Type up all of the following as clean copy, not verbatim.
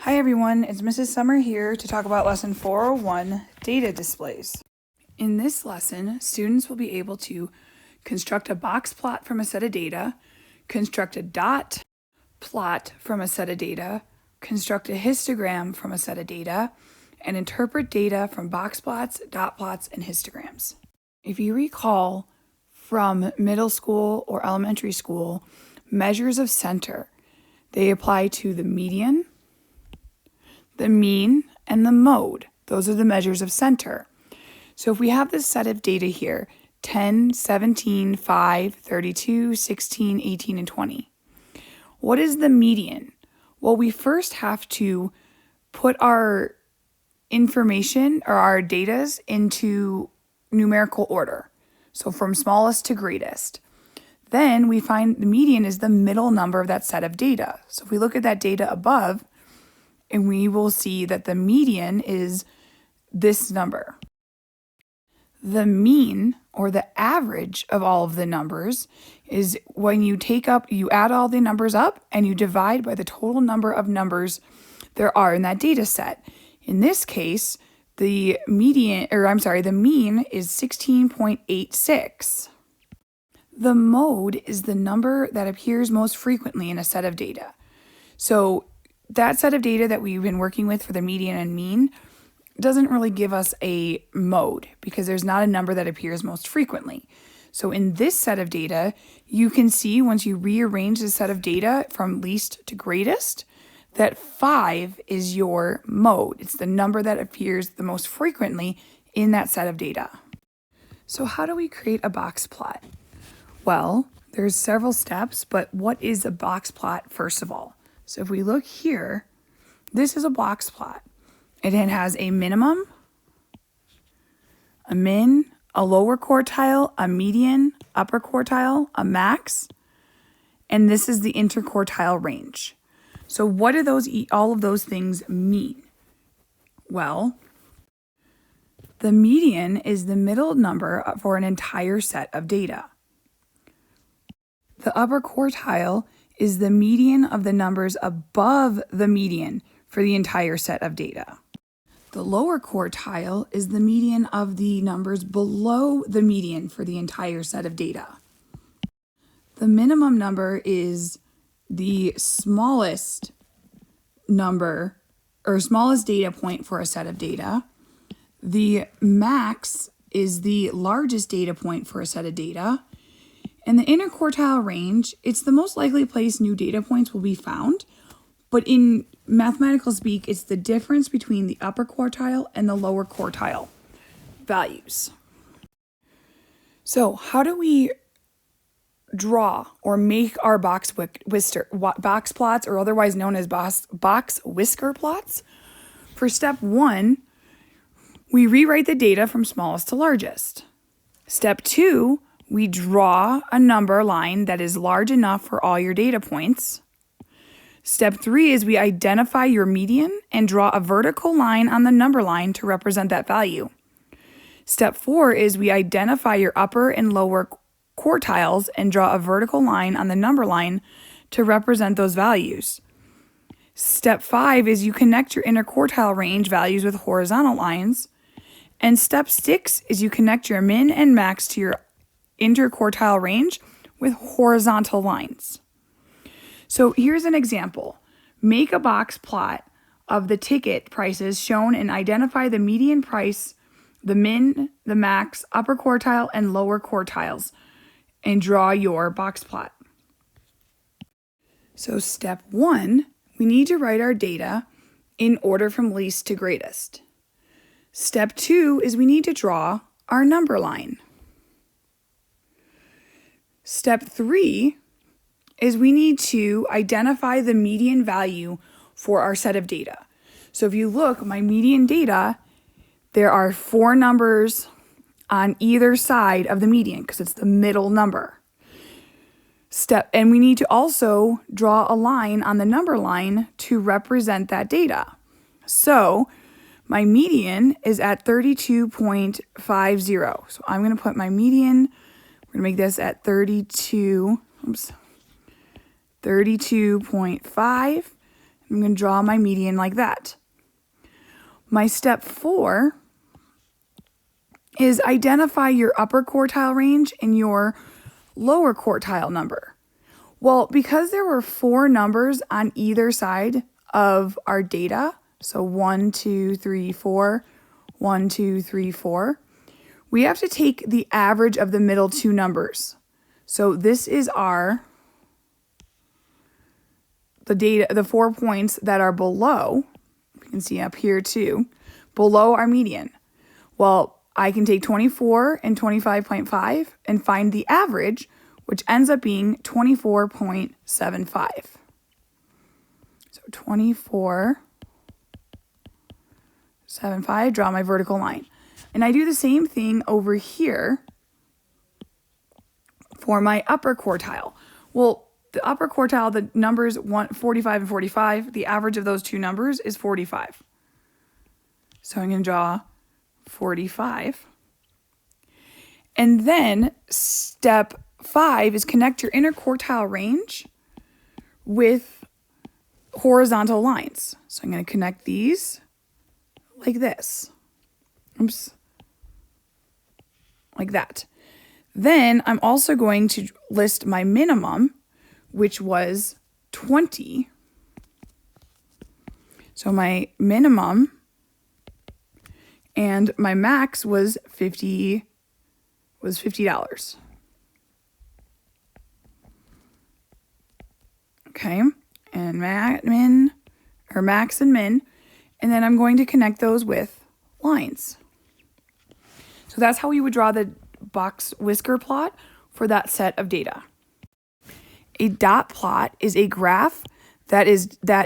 Hi everyone, it's Mrs. Summer here to talk about Lesson 401, Data Displays. In this lesson, students will be able to construct a box plot from a set of data, construct a dot plot from a set of data, construct a histogram from a set of data, and interpret data from box plots, dot plots, and histograms. If you recall from middle school or elementary school, measures of center, they apply to the median, the mean, and the mode. Those are the measures of center. So if we have this set of data here, 10, 17, 5, 32, 16, 18, and 20. What is the median? Well, we first have to put our information or our datas into numerical order. So from smallest to greatest. Then we find the median is the middle number of that set of data. So if we look at that data above, and we will see that the median is this number. The mean, or the average of all of the numbers, is when you add all the numbers up and you divide by the total number of numbers there are in that data set. In this case, the mean is 16.86. The mode is the number that appears most frequently in a set of data. So that set of data that we've been working with for the median and mean doesn't really give us a mode because there's not a number that appears most frequently. So in this set of data, you can see once you rearrange the set of data from least to greatest, that 5 is your mode. It's the number that appears the most frequently in that set of data. So how do we create a box plot? Well, there's several steps, but what is a box plot first of all? So if we look here, this is a box plot. It has a minimum, a min, a lower quartile, a median, upper quartile, a max, and this is the interquartile range. So what do all of those things mean? Well, the median is the middle number for an entire set of data. The upper quartile is the median of the numbers above the median for the entire set of data. The lower quartile is the median of the numbers below the median for the entire set of data. The minimum number is the smallest number or smallest data point for a set of data. The max is the largest data point for a set of data. And the interquartile range, it's the most likely place new data points will be found, but in mathematical speak, it's the difference between the upper quartile and the lower quartile values. So how do we draw or make our box plots, or otherwise known as box whisker plots? For step 1, we rewrite the data from smallest to largest. Step 2, we draw a number line that is large enough for all your data points. Step 3 is we identify your median and draw a vertical line on the number line to represent that value. Step 4 is we identify your upper and lower quartiles and draw a vertical line on the number line to represent those values. Step 5 is you connect your interquartile range values with horizontal lines. And step 6 is you connect your min and max to your interquartile range with horizontal lines. So here's an example. Make a box plot of the ticket prices shown and identify the median price, the min, the max, upper quartile, and lower quartiles, and draw your box plot. So step 1, we need to write our data in order from least to greatest. Step 2 is we need to draw our number line. Step 3 is we need to identify the median value for our set of data. So if you look, my median data, there are 4 numbers on either side of the median because it's the middle number. And we need to also draw a line on the number line to represent that data. So my median is at 32.50. So I'm going to put my median, we're going to make this at 32.5. I'm going to draw my median like that. My step 4 is identify your upper quartile range and your lower quartile number. Well, because there were 4 numbers on either side of our data, so 1, 2, 3, 4, 1, 2, 3, 4, we have to take the average of the middle 2 numbers. So this is the data, the 4 points that are below, you can see up here too, below our median. Well, I can take 24 and 25.5 and find the average, which ends up being 24.75. So 24.75, draw my vertical line. And I do the same thing over here for my upper quartile. Well, the upper quartile, the numbers 45 and 45, the average of those 2 numbers is 45. So I'm going to draw 45. And then step 5 is connect your interquartile range with horizontal lines. So I'm going to connect these like this. Oops. Like that. Then I'm also going to list my minimum, which was 20. So my minimum and my max was $50. Okay, and max and min, and then I'm going to connect those with lines. So that's how we would draw the box whisker plot for that set of data. A dot plot is a graph that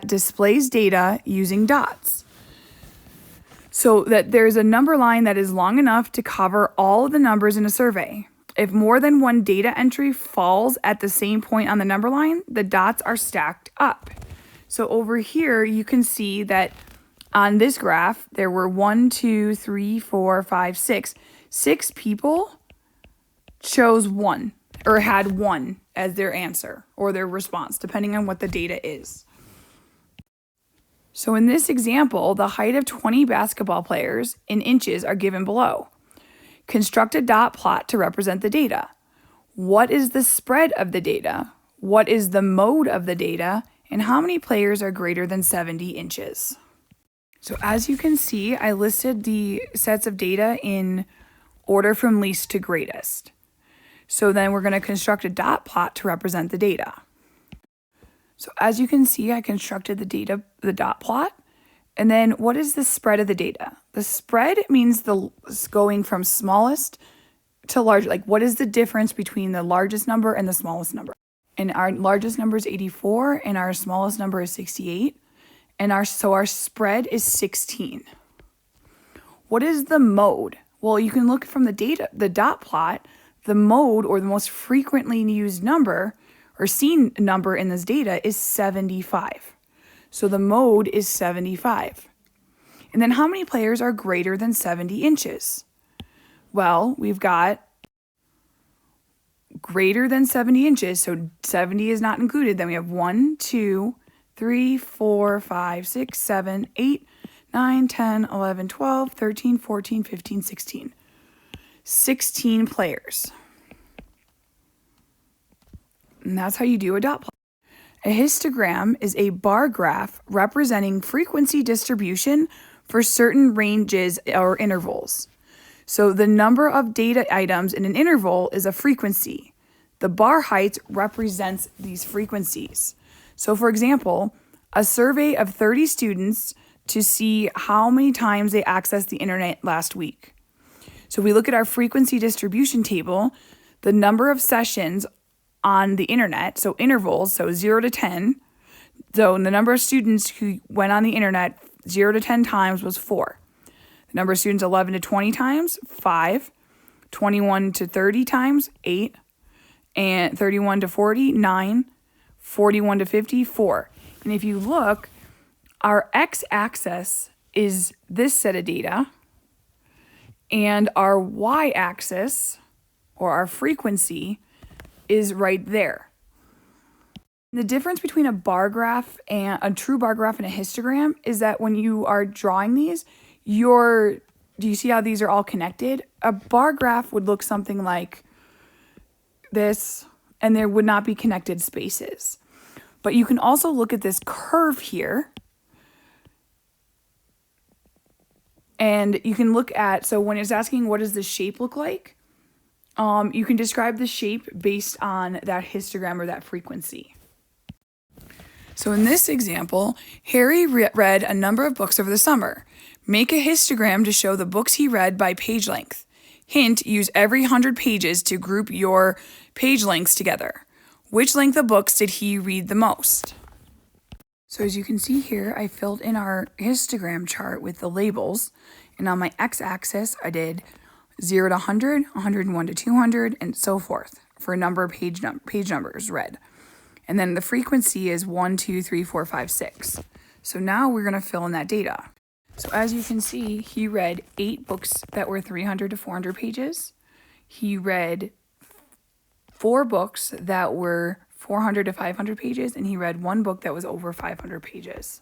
displays data using dots. So that there's a number line that is long enough to cover all of the numbers in a survey. If more than one data entry falls at the same point on the number line, the dots are stacked up. So over here, you can see that on this graph, there were 1, 2, 3, 4, 5, 6. 6 people chose 1 or had 1 as their answer or their response, depending on what the data is. So in this example, the height of 20 basketball players in inches are given below. Construct a dot plot to represent the data. What is the spread of the data? What is the mode of the data? And how many players are greater than 70 inches? So as you can see, I listed the sets of data in order from least to greatest. So then we're going to construct a dot plot to represent the data. So as you can see, I constructed the dot plot. And then what is the spread of the data? The spread means going from smallest to large. Like, what is the difference between the largest number and the smallest number? And our largest number is 84 and our smallest number is 68. And our spread is 16. What is the mode? Well, you can look from the dot plot, the mode or the most frequently used number or seen number in this data is 75. So the mode is 75. And then how many players are greater than 70 inches? Well, we've got greater than 70 inches, so 70 is not included. Then we have 1, 2, 3, 4, 5, 6, 7, 8, 9, 10, 11, 12, 13, 14, 15, 16. 16 players. And that's how you do a dot plot. A histogram is a bar graph representing frequency distribution for certain ranges or intervals. So the number of data items in an interval is a frequency. The bar height represents these frequencies. So for example, a survey of 30 students to see how many times they accessed the internet last week. So we look at our frequency distribution table, the number of sessions on the internet, so intervals, so 0 to 10. So the number of students who went on the internet 0 to 10 times was 4. The number of students 11 to 20 times, 5. 21 to 30 times, 8. And 31 to 40, 9. 41 to 50, 4. And if you look, our x-axis is this set of data, and our y-axis, or our frequency, is right there. The difference between a bar graph and a true bar graph and a histogram is that when you are drawing these, do you see how these are all connected? A bar graph would look something like this, and there would not be connected spaces. But you can also look at this curve here, and you can look at, so when it's asking what does the shape look like, you can describe the shape based on that histogram or that frequency. So in this example, Harry read a number of books over the summer. Make a histogram to show the books he read by page length. Hint, use every 100 pages to group your page lengths together. Which length of books did he read the most? So as you can see here, I filled in our histogram chart with the labels. And on my x-axis, I did 0 to 100, 101 to 200, and so forth for a number of page numbers read. And then the frequency is 1, 2, 3, 4, 5, 6. So now we're going to fill in that data. So as you can see, he read 8 books that were 300 to 400 pages. He read 4 books that were 400 to 500 pages, and he read 1 book that was over 500 pages.